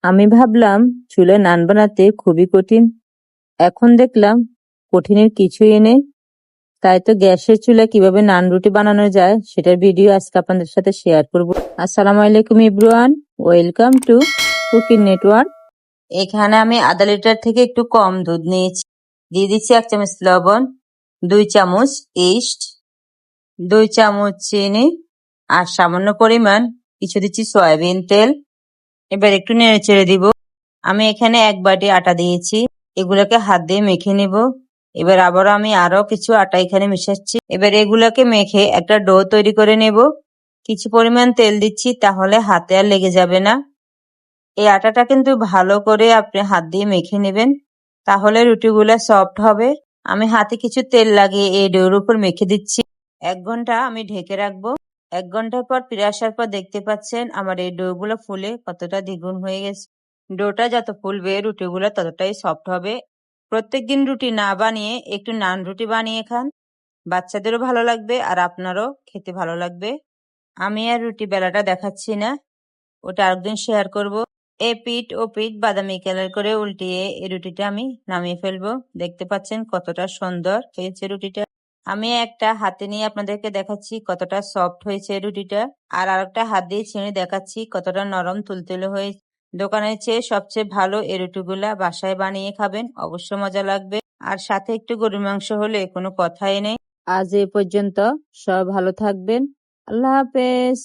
আমি ভাবলাম চুলায় নান বানাতে খুবই কঠিন, এখন দেখলাম কঠিনের কিছুই নেই। তাই তো গ্যাসের চুলায় কিভাবে নান রুটি বানানো যায় সেটার ভিডিও আজকে আপনাদের সাথে শেয়ার করব। আসসালামু আলাইকুম everyone, welcome to cooking network. এখানে আমি আধা লিটার থেকে একটু কম দুধ নিয়েছি। দিয়ে দিচ্ছি 1 চামচ লবণ, 2 চামচ ইস্ট, 2 চামচ চিনি আর সামান্য পরিমাণ কিছু দিচ্ছি সয়াবিন তেল। এবার একটু নেড়ে চেড়ে দিব। আমি এখানে 1 বাটি আটা দিয়েছি, এগুলোকে হাত দিয়ে মেখে নিব। এবার আবারও আমি আরো কিছু আটা এখানে মিশাচ্ছি। এবার এগুলোকে মেখে একটা ডো তৈরি করে নেব। কিছু পরিমাণ তেল দিচ্ছি, তাহলে হাতে আর লেগে যাবে না। এই আটাটা কিন্তু ভালো করে আপনি হাত দিয়ে মেখে নেবেন, তাহলে রুটিগুলো সফট হবে। আমি হাতে কিছু তেল লাগিয়ে এই ডোর উপর মেখে দিচ্ছি। 1 ঘন্টা আমি ঢেকে রাখবো। 1 ঘন্টার পর ফিরে আসার পর দেখতে পাচ্ছেন আমার এই ডো গুলো ফুলে কতটা দ্বিগুণ হয়ে গেছে। ডোটা যত ফুলবে রুটিগুলো ততটাই সফট হবে। প্রত্যেকদিন রুটি না বানিয়ে একটু নান রুটি বানিয়ে খান, বাচ্চাদেরও ভালো লাগবে আর আপনারও খেতে ভালো লাগবে। আমি আর রুটি বেলাটা দেখাচ্ছি না, ওটা আরেকদিন শেয়ার করব। এ পিঠ ও পিঠ বাদামি কালার করে উল্টিয়ে এই রুটিটা আমি নামিয়ে ফেলবো। দেখতে পাচ্ছেন কতটা সুন্দর হয়েছে রুটিটা। আমি একটা হাতে নিয়ে আপনাদেরকে দেখাচ্ছি কতটা সফট হয়েছে রুটিটা, আর আরেকটা হাত দিয়ে ছিঁড়ে দেখাচ্ছি কতটা নরম তুলতুলে হয়েছে। দোকানের চেয়ে সবচেয়ে ভালো এই রুটিগুলা বাসায় বানিয়ে খাবেন, অবশ্য মজা লাগবে। আর সাথে একটু গরুর মাংস হলে কোনো কথাই নেই। আজ এ পর্যন্ত, সব ভালো থাকবেন। আল্লাহ হাফেজ।